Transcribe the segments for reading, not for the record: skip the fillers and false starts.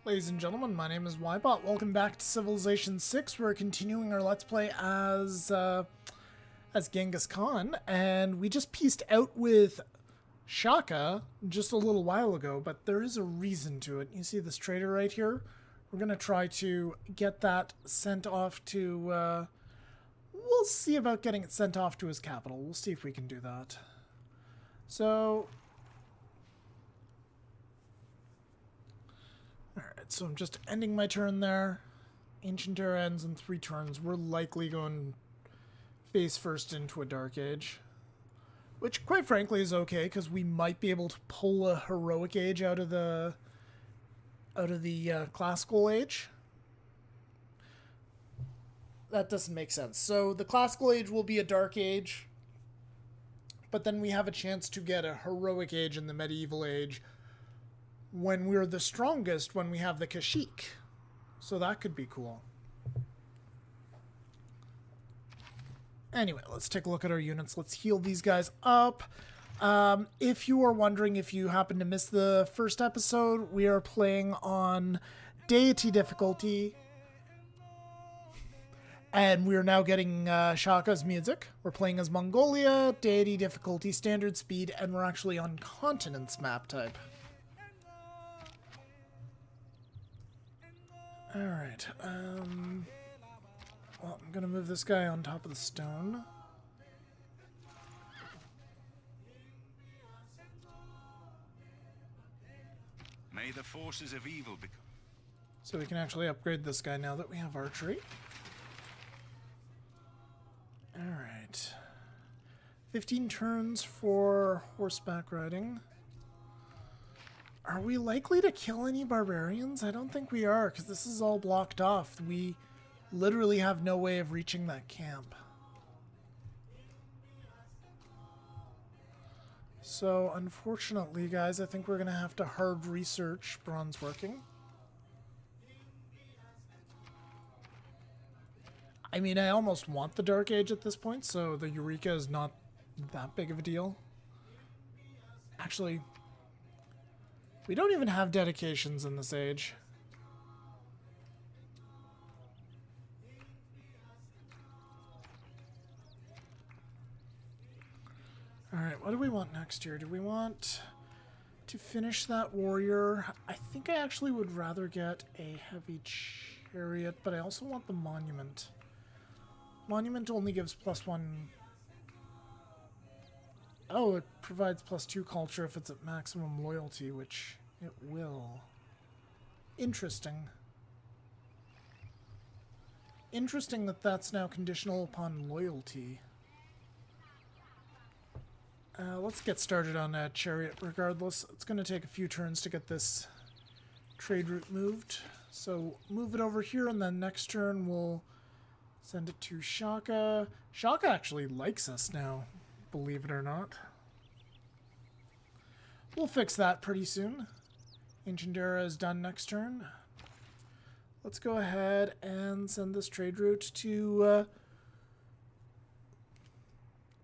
Ladies and gentlemen, my name is Ybot. Welcome back to Civilization 6. We're continuing our Let's Play as Genghis Khan, and we just pieced out with Shaka just a little while ago, but there is a reason to it. You see this trader right here? We're going to try to get that sent off to... we'll see about getting it sent off to his capital. We'll see if we can do that. So... Alright, so I'm just ending my turn there. Ancient Era ends in 3 turns. We're likely going face first into a Dark Age. Which, quite frankly, is okay, because we might be able to pull a Heroic Age out of the Classical Age. That doesn't make sense. So, the Classical Age will be a Dark Age, but then we have a chance to get a Heroic Age in the Medieval Age when we're the strongest, when we have the Keshig. So that could be cool. Anyway, let's take a look at our units. Let's heal these guys up. If you are wondering, if you happen to miss the first episode, we are playing on Deity difficulty. And we're now getting Shaka's music. We're playing as Mongolia, Deity difficulty, standard speed, and we're actually on continents map type. Alright, well, I'm gonna move this guy on top of the stone. May the forces of evil become... So we can actually upgrade this guy now that we have archery. Alright. 15 turns for horseback riding. Are we likely to kill any barbarians? I don't think we are, because this is all blocked off. We literally have no way of reaching that camp. So, unfortunately, guys, I think we're going to have to hard research bronze working. I mean, I almost want the Dark Age at this point, so the Eureka is not that big of a deal. Actually... we don't even have dedications in this age. Alright, what do we want next year? Do we want to finish that warrior? I think I actually would rather get a heavy chariot, but I also want the monument. Monument only gives +1... oh, it provides +2 culture if it's at maximum loyalty, which it will. Interesting. Interesting that that's now conditional upon loyalty. Let's get started on that chariot regardless. It's going to take a few turns to get this trade route moved. So move it over here, and then next turn we'll send it to Shaka. Shaka actually likes us now, believe it or not. We'll fix that pretty soon. Ancient Era is done next turn. Let's go ahead and send this trade route to...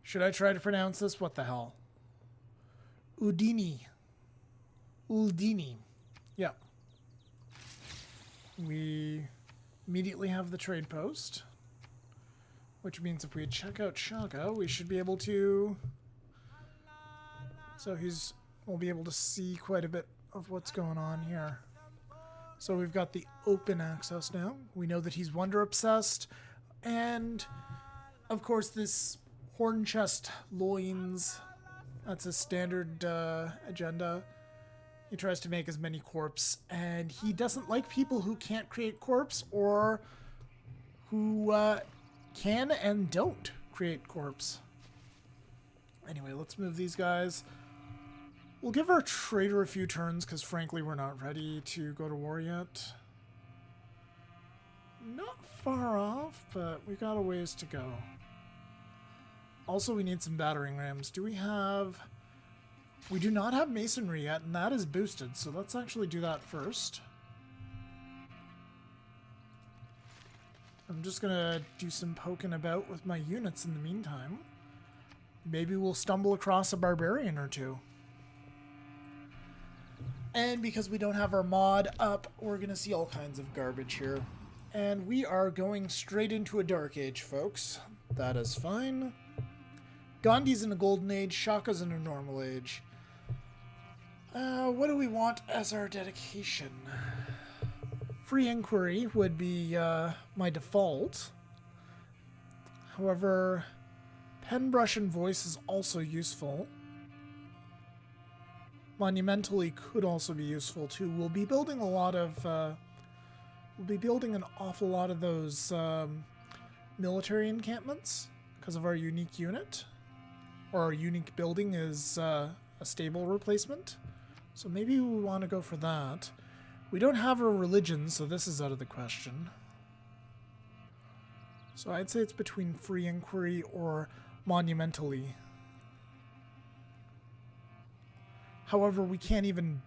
should I try to pronounce this? What the hell? Udini. Uldini. Yeah. We immediately have the trade post, which means if we check out Shaka, we should be able to... so we'll be able to see quite a bit of what's going on here. So we've got the open access now. We know that he's wonder obsessed. And, of course, this horn chest loins, that's a standard agenda. He tries to make as many corpse, and he doesn't like people who can't create corpse or who can and don't create corpse. Anyway, let's move these guys. We'll give our trader a few turns, because frankly we're not ready to go to war yet. Not far off, but we got a ways to go. Also, we need some battering rams. Do we have... we do not have masonry yet, and that is boosted, so let's actually do that first. I'm just gonna do some poking about with my units in the meantime. Maybe we'll stumble across a barbarian or two. And because we don't have our mod up, we're going to see all kinds of garbage here. And we are going straight into a dark age, folks. That is fine. Gandhi's in a golden age, Shaka's in a normal age. What do we want as our dedication? Free inquiry would be my default. However, pen, brush, and voice is also useful. Monumentally could also be useful too. We'll be building a lot of, we'll be building an awful lot of those military encampments because of our unique unit, or our unique building is a stable replacement. So maybe we want to go for that. We don't have a religion, so this is out of the question. So I'd say it's between free inquiry or monumentally. However, we can't even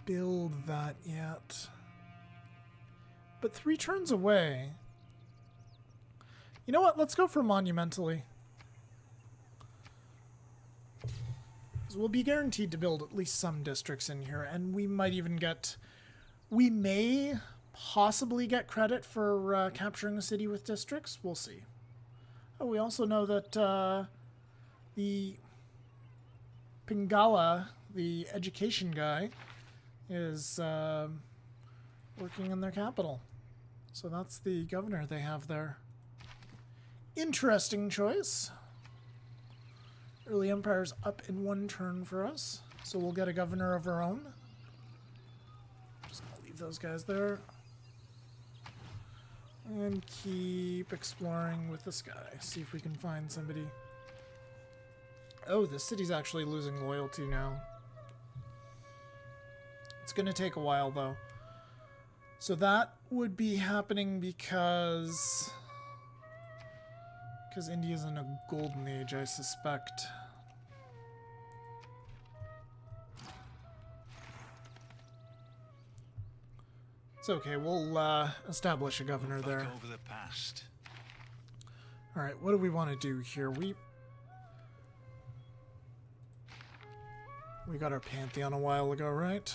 build that yet. But 3 turns away. You know what? Let's go for monumentally. Because we'll be guaranteed to build at least some districts in here. And we might even get... We may possibly get credit for capturing a city with districts. We'll see. Oh, we also know that the Pingala, the education guy, is working in their capital. So that's the governor they have there. Interesting choice. Early Empire's up in 1 turn for us, so we'll get a governor of our own. Just gonna leave those guys there. And keep exploring with this guy. See if we can find somebody. Oh, this city's actually losing loyalty now. It's going to take a while, though. So that would be happening because India's in a golden age, I suspect. It's okay. We'll establish a governor there. Over the past. All right. What do we want to do here? We got our Pantheon a while ago, right?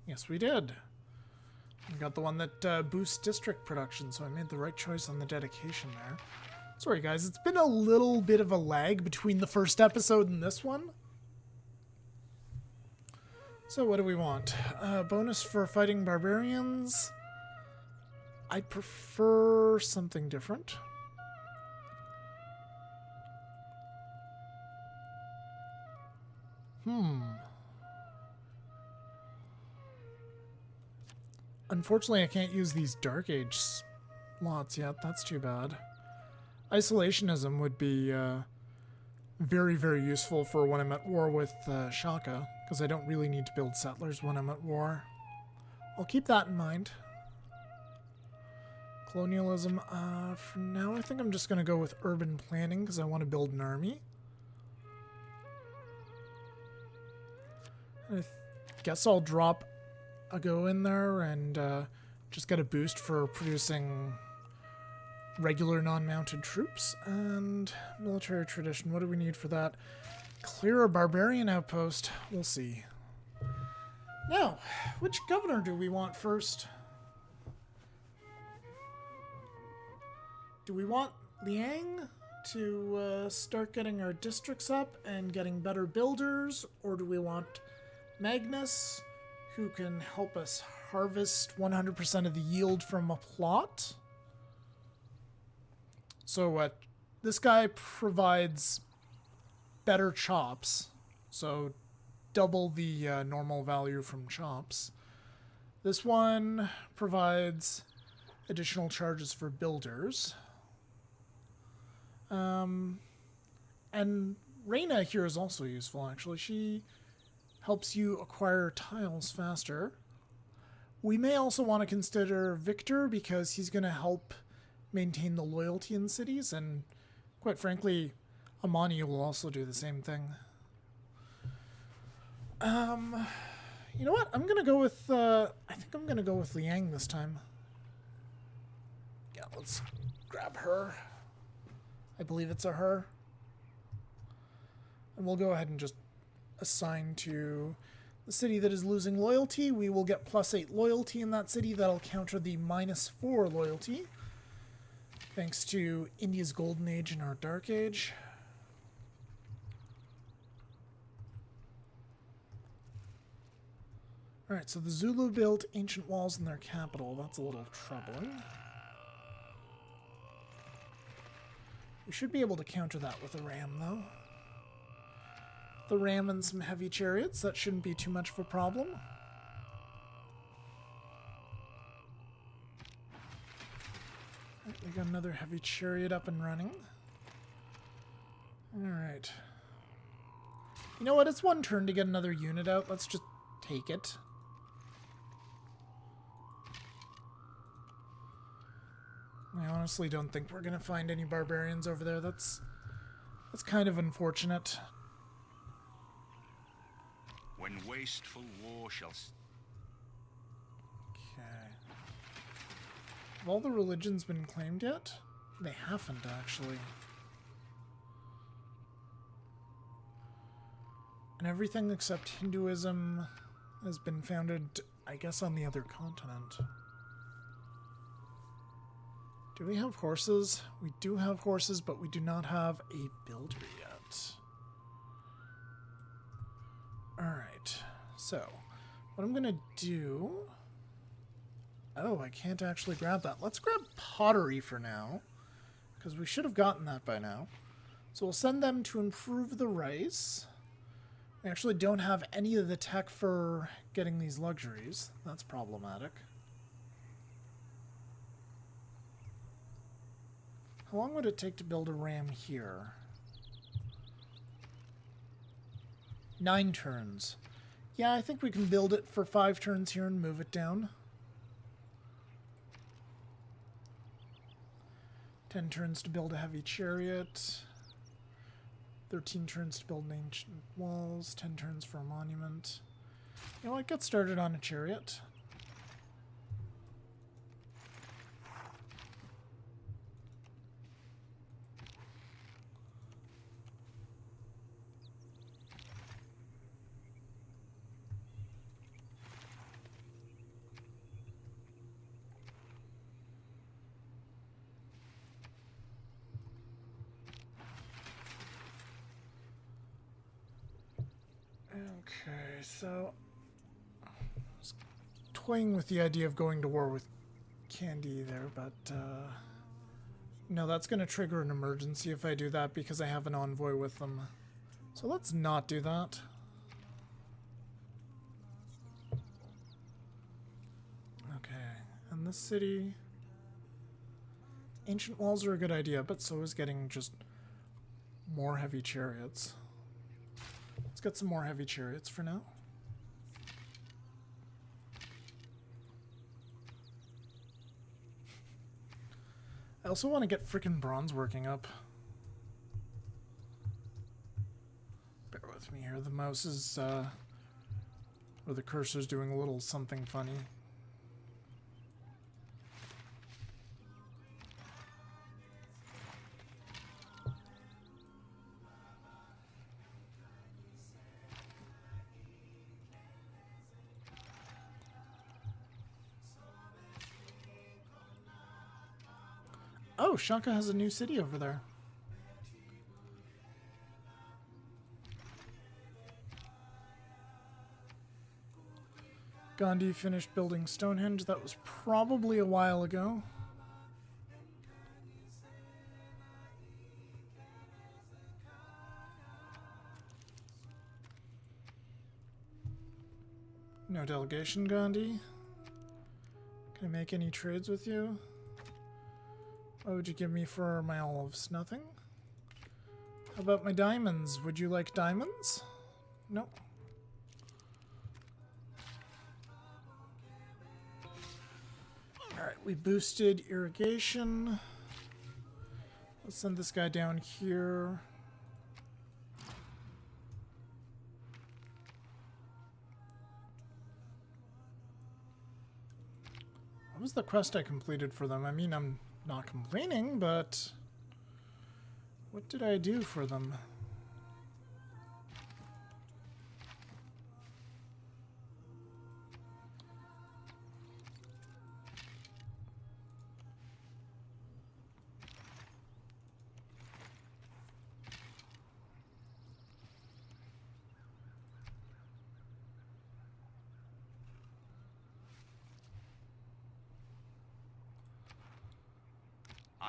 Yes, we did. We got the one that boosts district production, so I made the right choice on the dedication there. Sorry, guys. It's been a little bit of a lag between the first episode and this one. So what do we want? Bonus for fighting barbarians. I prefer something different. Unfortunately, I can't use these Dark Age slots yet. That's too bad. Isolationism would be very, very useful for when I'm at war with Shaka, because I don't really need to build settlers when I'm at war. I'll keep that in mind. Colonialism. For now, I think I'm just going to go with urban planning, because I want to build an army. I guess I'll drop a go in there and just get a boost for producing regular non-mounted troops. And military tradition, what do we need for that? Clear a Barbarian Outpost. We'll see. Now, which governor do we want first? Do we want Liang to start getting our districts up and getting better builders? Or do we want Magnus, who can help us harvest 100% of the yield from a plot? So this guy provides better chops, so double the normal value from chops. This one provides additional charges for builders. And Reina here is also useful, actually. She helps you acquire tiles faster. We may also want to consider Victor, because he's going to help maintain the loyalty in cities, and quite frankly, Amani will also do the same thing. You know what? I'm going to go with, I think I'm going to go with Liang this time. Yeah, let's grab her. I believe it's a her. And we'll go ahead and just assign to The city that is losing loyalty, we will get +8 loyalty in that city. That'll counter the -4 loyalty. Thanks to India's Golden Age and our Dark Age. Alright, so the Zulu built ancient walls in their capital. That's a little troubling. We should be able to counter that with a ram, though. The ram and some heavy chariots. That shouldn't be too much of a problem. Right, we got another heavy chariot up and running. Alright. You know what? It's one turn to get another unit out. Let's just take it. I honestly don't think we're going to find any barbarians over there. That's kind of unfortunate. When wasteful war shall... Okay. Have all the religions been claimed yet? They haven't, actually. And everything except Hinduism has been founded, I guess, on the other continent. Do we have horses? We do have horses, but we do not have a builder yet. Alright, so what I'm gonna do... Oh, I can't actually grab that. Let's grab pottery for now, because we should have gotten that by now. So we'll send them to improve the rice. We actually don't have any of the tech for getting these luxuries. That's problematic. How long would it take to build a ram here? 9 turns. Yeah, I think we can build it for 5 turns here and move it down. 10 turns to build a heavy chariot. 13 turns to build ancient walls. 10 turns for a monument. You know what? Get started on a chariot. Okay, so I was toying with the idea of going to war with Candy there, but no, that's going to trigger an emergency if I do that because I have an envoy with them. So let's not do that. Okay, and this city... Ancient walls are a good idea, but so is getting just more heavy chariots. Let's get some more heavy chariots for now. I also want to get frickin' bronze working up. Bear with me here. The mouse is, or the cursor's doing a little something funny. Oh, Shaka has a new city over there. Gandhi finished building Stonehenge. That was probably a while ago. No delegation, Gandhi. Can I make any trades with you? What would you give me for my olives? Nothing? How about my diamonds? Would you like diamonds? Nope. Alright, we boosted irrigation. Let's send this guy down here. What was the quest I completed for them? I mean, I'm not complaining, but what did I do for them?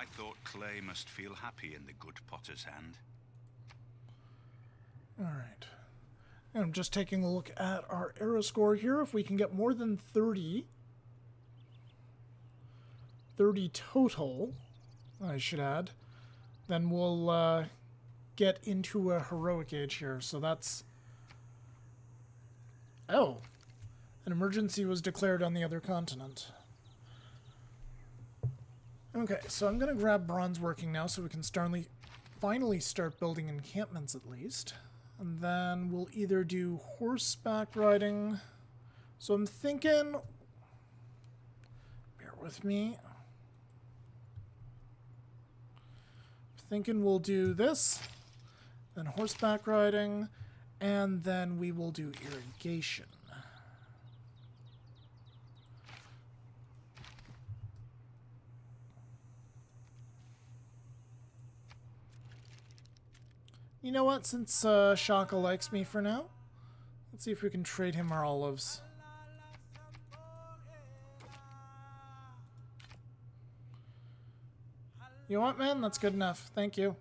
I thought clay must feel happy in the good potter's hand. Alright. And I'm just taking a look at our arrow score here. If we can get more than 30 total, I should add, then we'll get into a heroic age here. So that's... Oh! An emergency was declared on the other continent. Okay, so I'm going to grab bronze working now so we can finally start building encampments at least. And then we'll either do horseback riding. So I'm thinking... Bear with me. I'm thinking we'll do this, then horseback riding, and then we will do irrigation. You know what, since Shaka likes me for now, let's see if we can trade him our olives. You know what, man? That's good enough. Thank you.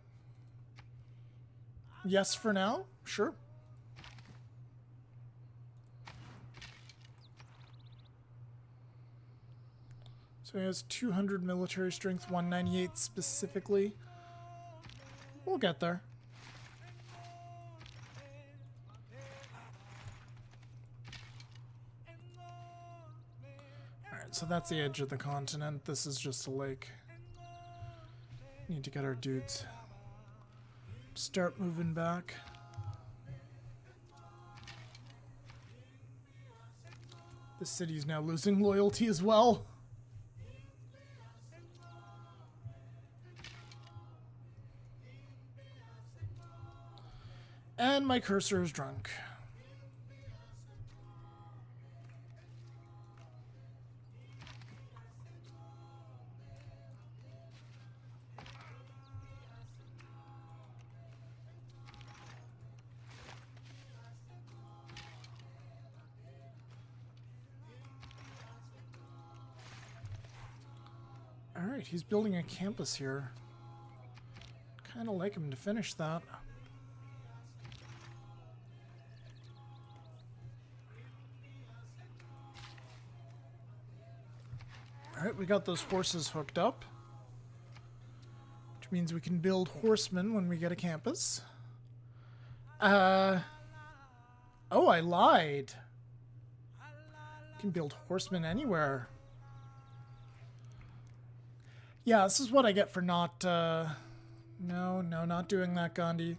Yes for now? Sure. So he has 200 military strength, 198 specifically. We'll get there. So that's the edge of the continent. This is just a lake. Need to get our dudes. Start moving back. The city's now losing loyalty as well. And my cursor is drunk. Alright, he's building a campus here. Kind of like him to finish that. Alright, we got those horses hooked up. Which means we can build horsemen when we get a campus. Oh, I lied. You can build horsemen anywhere. Yeah, this is what I get for not, no, not doing that, Gandhi.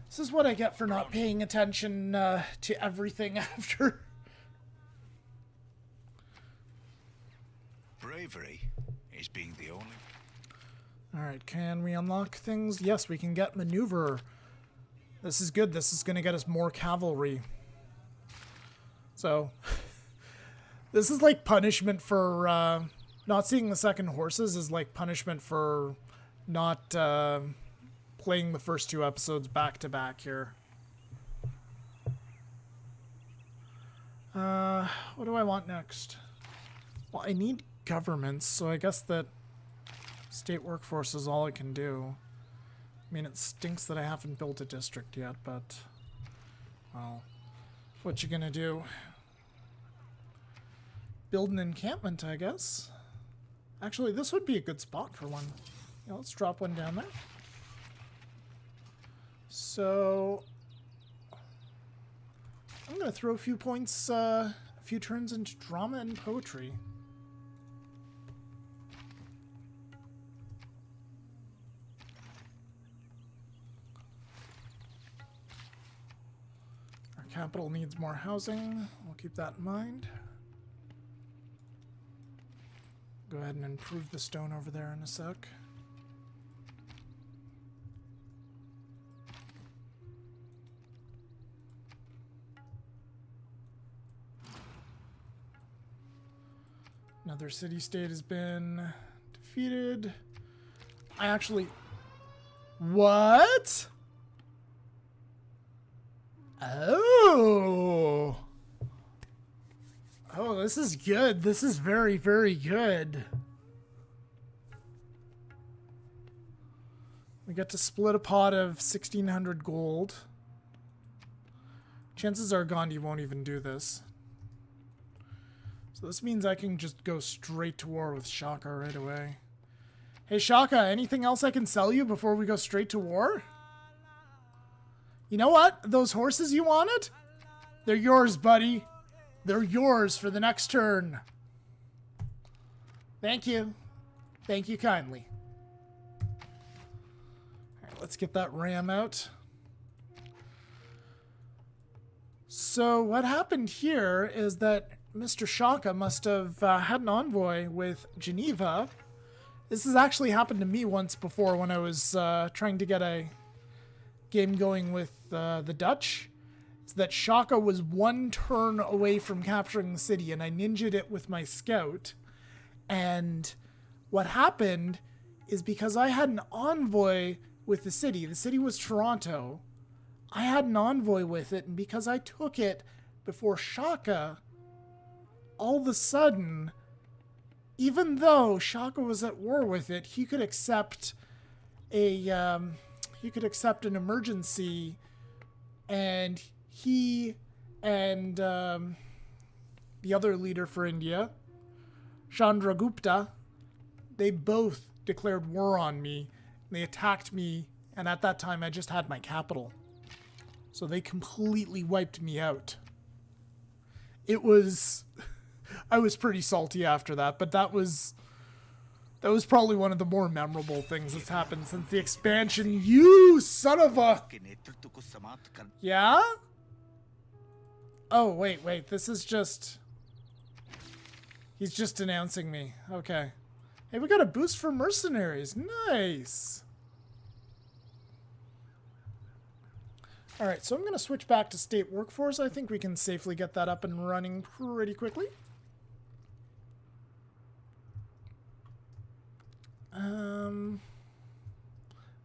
This is what I get for not paying attention to everything after. Bravery is being the only... Alright, can we unlock things? Yes, we can get maneuver. This is good. This is going to get us more cavalry. So, this is like punishment for... not seeing the second horses is like punishment for not playing the first two episodes back to back here. What do I want next? Well, I need governments, so I guess that state workforce is all I can do. I mean, it stinks that I haven't built a district yet, but, well, what you gonna do? Build an encampment, I guess. Actually, this would be a good spot for one. Yeah, let's drop one down there. So, I'm going to throw a few points, a few turns into drama and poetry. Our capital needs more housing. We'll keep that in mind. Go ahead and improve the stone over there in a sec. Another city-state has been defeated. I actually... What? Oh! Oh, this is good. This is very, very good. We get to split a pot of 1,600 gold. Chances are Gandhi won't even do this. So this means I can just go straight to war with Shaka right away. Hey Shaka, anything else I can sell you before we go straight to war? You know what? Those horses you wanted? They're yours, buddy. They're yours for the next turn. Thank you. Thank you kindly. Alright, let's get that ram out. So what happened here is that Mr. Shaka must have had an envoy with Geneva. This has actually happened to me once before when I was trying to get a game going with the Dutch. Is that Shaka was one turn away from capturing the city, and I ninja'd it with my scout. And what happened is because I had an envoy with the city was Toronto. I had an envoy with it, and because I took it before Shaka, all of a sudden, even though Shaka was at war with it, he could accept an emergency, and he and the other leader for India, Chandragupta, they both declared war on me. They attacked me, and at that time I just had my capital. So they completely wiped me out. I was pretty salty after that, but that was probably one of the more memorable things that's happened since the expansion. You son of a... Yeah? Oh, wait, this is just... He's just denouncing me. Okay. Hey, we got a boost for mercenaries. Nice. Alright, so I'm going to switch back to state workforce. I think we can safely get that up and running pretty quickly.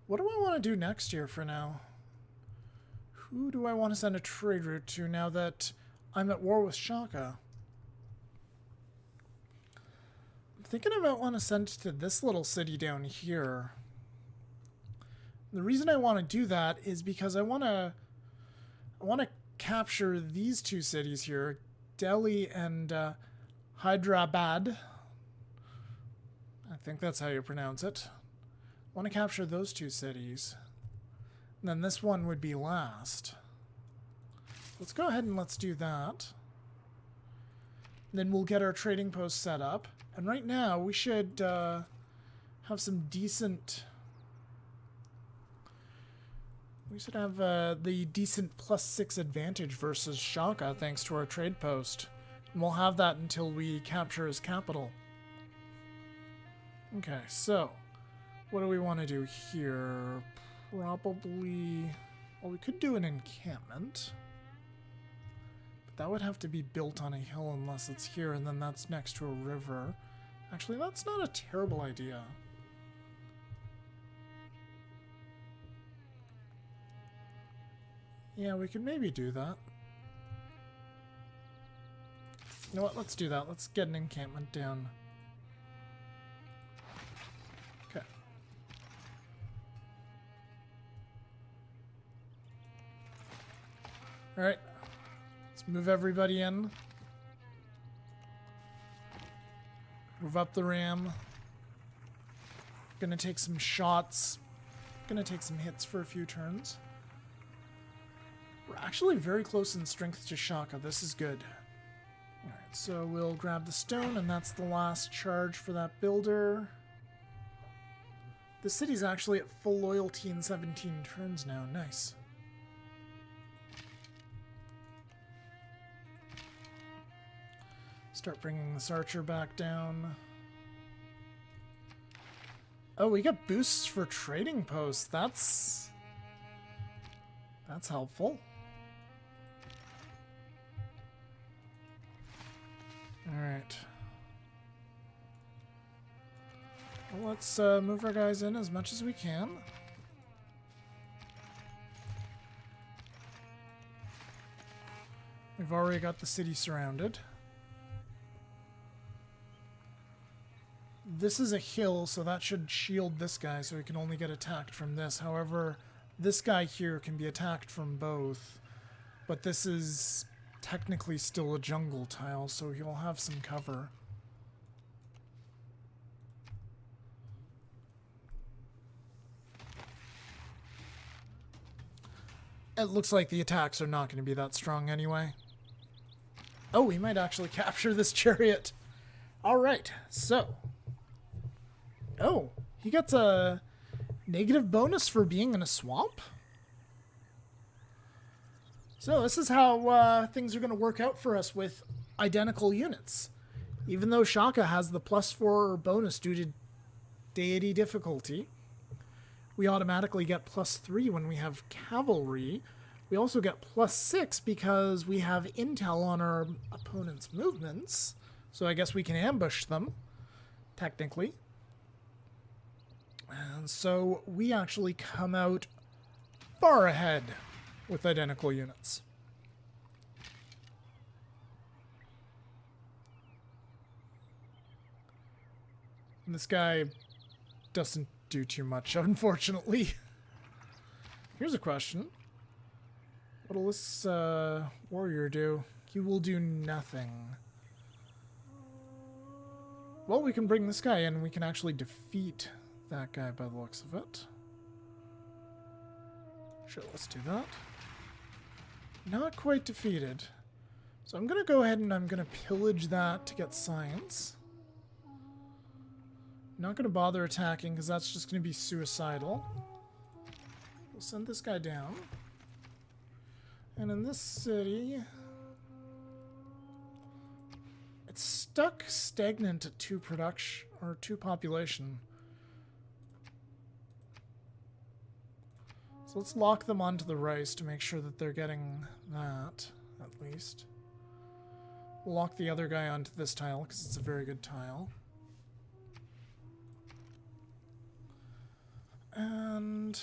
What do I want to do next year for now? Who do I want to send a trade route to now that I'm at war with Shaka? I'm thinking I might want to send it to this little city down here. The reason I want to do that is because I want to capture these two cities here, Delhi and Hyderabad. I think that's how you pronounce it. I want to capture those two cities. And then this one would be last. Let's go ahead and let's do that. And then we'll get our trading post set up. And right now we should have some decent... We should have the decent +6 advantage versus Shaka thanks to our trade post. And we'll have that until we capture his capital. Okay, so what do we want to do here? Probably... Well, we could do an encampment. But that would have to be built on a hill unless it's here, and then that's next to a river. Actually, that's not a terrible idea. Yeah, we could maybe do that. You know what? Let's do that. Let's get an encampment down. Okay. Alright. Let's move everybody in. Move up the ram. Gonna take some shots. Gonna take some hits for a few turns. We're actually very close in strength to Shaka. This is good. Alright, so we'll grab the stone, and that's the last charge for that builder. The city's actually at full loyalty in 17 turns now. Nice. Start bringing this archer back down. Oh, we got boosts for trading posts. That's helpful. Alright. Well, let's move our guys in as much as we can. We've already got the city surrounded. this is a hill, so that should shield this guy, so he can only get attacked from this. However, this guy here can be attacked from both, but this is technically still a jungle tile, so he'll have some cover. It looks like the attacks are not going to be that strong anyway. Oh, we might actually capture this chariot. Alright, so. Oh, he gets a negative bonus for being in a swamp? So this is how things are going to work out for us with identical units. Even though Shaka has the +4 bonus due to deity difficulty, we automatically get +3 when we have cavalry. We also get +6 because we have intel on our opponent's movements. So I guess we can ambush them, technically. And so we actually come out far ahead with identical units. And this guy doesn't do too much, unfortunately. Here's a question. What'll this warrior do? He will do nothing. Well, we can bring this guy in and we can actually defeat that guy by the looks of it. Sure, let's do that. Not quite defeated. So I'm going to go ahead and I'm going to pillage that to get science. Not going to bother attacking because that's just going to be suicidal. We'll send this guy down. And in this city, it's stuck stagnant at 2 production or 2 population. So let's lock them onto the rice to make sure that they're getting that, at least. We'll lock the other guy onto this tile because it's a very good tile. And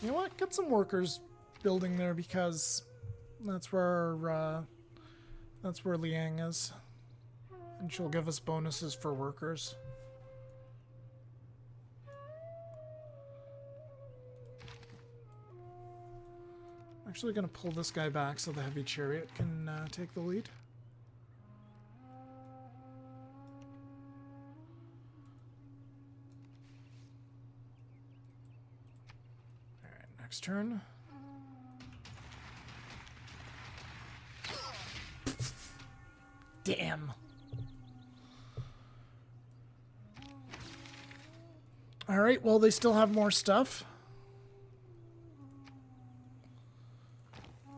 you know what? Get some workers building there because that's where Liang is, and she'll give us bonuses for workers. I'm actually going to pull this guy back so the heavy chariot can take the lead. Next turn. Damn. Alright, well, they still have more stuff.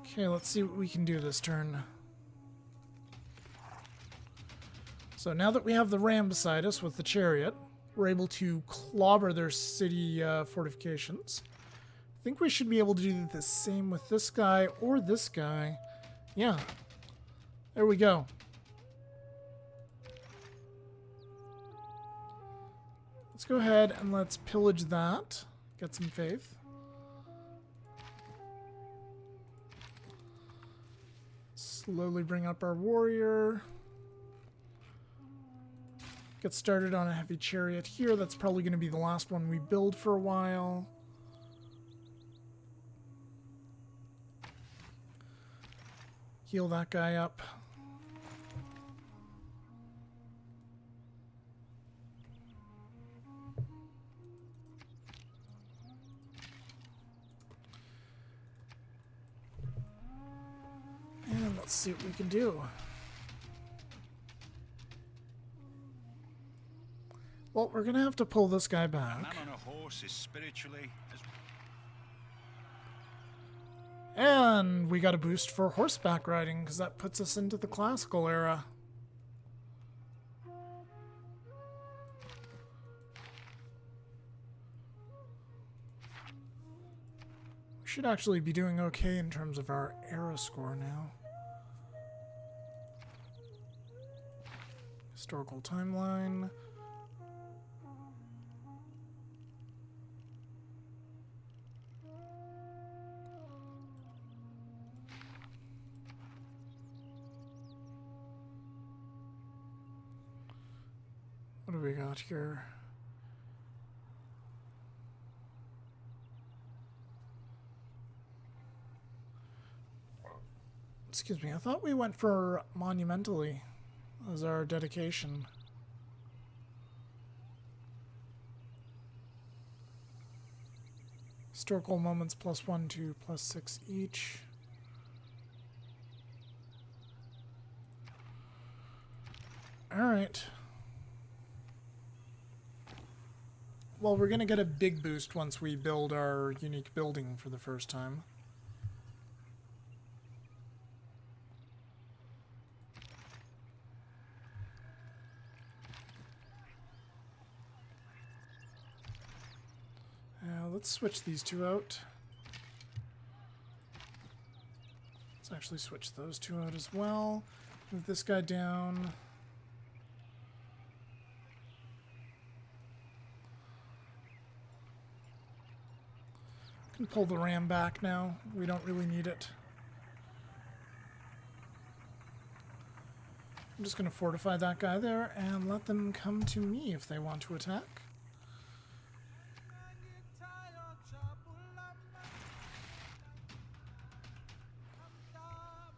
Okay, let's see what we can do this turn. So now that we have the ram beside us with the chariot, we're able to clobber their city fortifications. I think we should be able to do the same with this guy or this guy. Yeah. There we go. Let's go ahead and let's pillage that. Get some faith. Slowly bring up our warrior. Get started on a heavy chariot here. That's probably going to be the last one we build for a while. Heal that guy up. And let's see what we can do. Well, we're going to have to pull this guy back. A man on a horse is spiritually as... And we got a boost for horseback riding because that puts us into the classical era. We should actually be doing okay in terms of our era score now. Historical timeline. we got here? Excuse me, I thought we went for monumentally as our dedication. Historical moments +1, 2, +6 each. Alright. Well, we're gonna get a big boost once we build our unique building for the first time. Let's switch these two out. Let's actually switch those two out as well. Move this guy down. Can pull the ram back now. We don't really need it. I'm just going to fortify that guy there and let them come to me if they want to attack.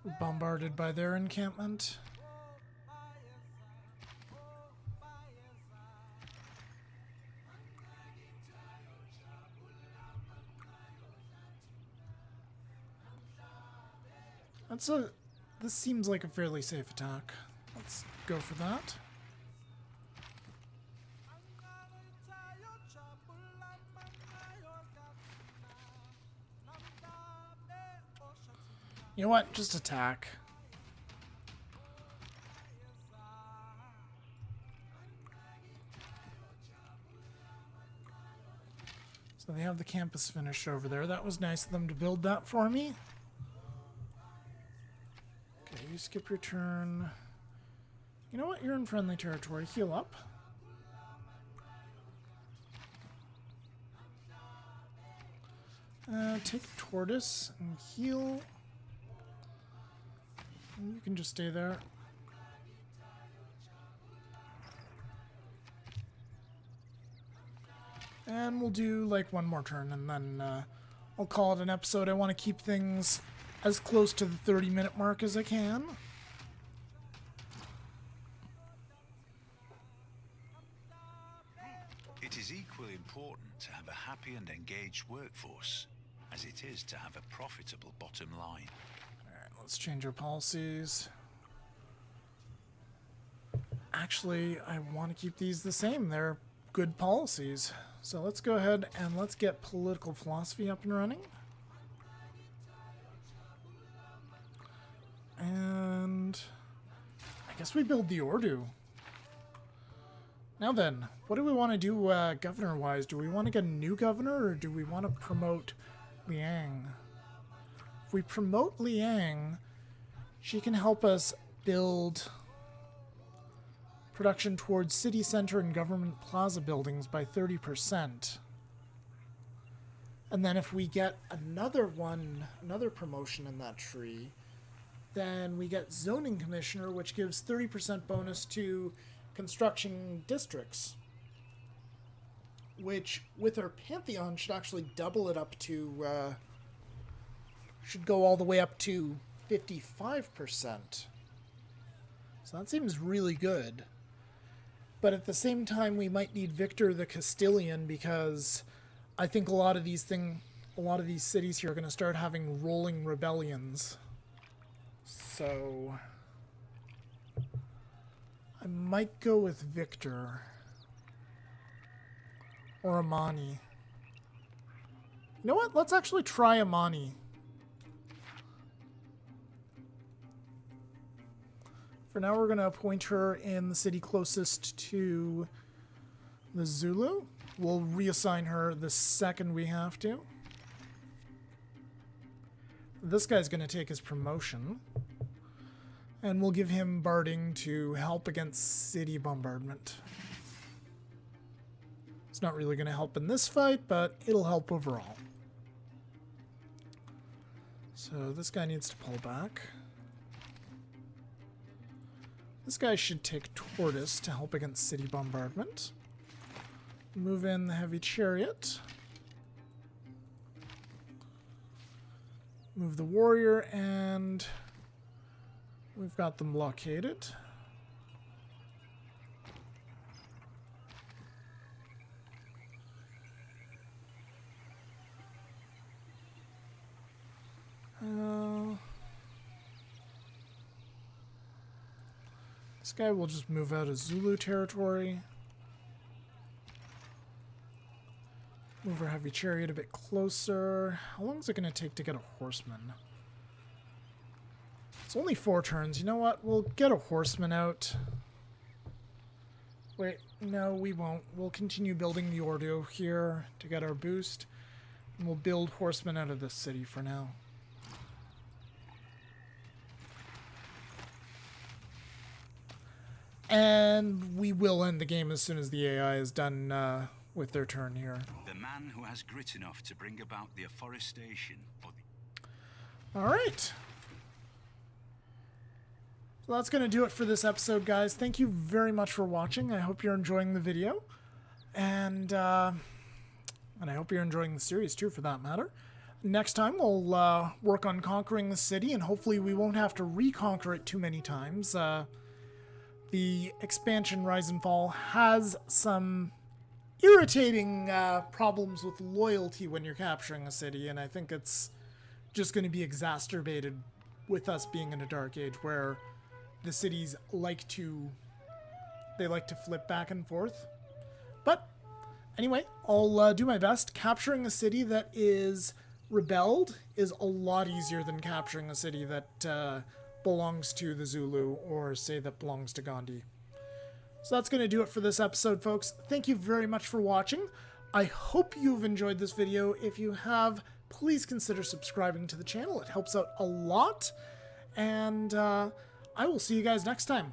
We're bombarded by their encampment. This seems like a fairly safe attack. Let's go for that. You know what? Just attack. So they have the campus finished over there. That was nice of them to build that for me. Okay, you skip your turn. You know what? You're in friendly territory. Heal up. Take Tortoise and heal. And you can just stay there. And we'll do like one more turn and then I'll call it an episode. I want to keep things as close to the 30-minute mark as I can. It is equally important to have a happy and engaged workforce as it is to have a profitable bottom line. Alright, let's change our policies. Actually, I want to keep these the same. They're good policies. So let's go ahead and let's get political philosophy up and running. And I guess we build the Ordu. Now then, what do we want to do governor-wise? Do we want to get a new governor or do we want to promote Liang? If we promote Liang, she can help us build production towards city center and government plaza buildings by 30%. And then if we get another promotion in that tree, then we get zoning commissioner, which gives 30% bonus to construction districts, which with our pantheon should actually double it up to should go all the way up to 55%. So that seems really good. But at the same time, we might need Victor the Castilian because I think a lot of these cities here are going to start having rolling rebellions. So I might go with Victor or Amani. You know what? Let's actually try Amani. For now, we're going to appoint her in the city closest to the Zulu. We'll reassign her the second we have to. This guy's going to take his promotion. And we'll give him barding to help against city bombardment. It's not really going to help in this fight, but it'll help overall. So this guy needs to pull back. This guy should take Tortoise to help against city bombardment. Move in the heavy chariot. Move the warrior, and we've got them blockaded. This guy will just move out of Zulu territory. Move our heavy chariot a bit closer. How long is it going to take to get a horseman? It's only 4 turns. You know what? We'll get a horseman out. Wait, no, we won't. We'll continue building the Ordo here to get our boost. And we'll build horsemen out of this city for now. And we will end the game as soon as the AI is done with their turn here. The man who has grit enough to bring about the afforestation of the... All right. So that's going to do it for this episode, guys. Thank you very much for watching. I hope you're enjoying the video. And I hope you're enjoying the series, too, for that matter. Next time, we'll work on conquering the city, and hopefully we won't have to reconquer it too many times. The expansion Rise and Fall has some irritating problems with loyalty when you're capturing a city, and I think it's just going to be exacerbated with us being in a dark age where the cities like to flip back and forth. But anyway, I'll do my best. Capturing a city that is rebelled is a lot easier than capturing a city that belongs to the Zulu, or say that belongs to Gandhi. So that's going to do it for this episode, folks. Thank you very much for watching. I hope you've enjoyed this video. If you have, please consider subscribing to the channel. It helps out a lot. And I will see you guys next time.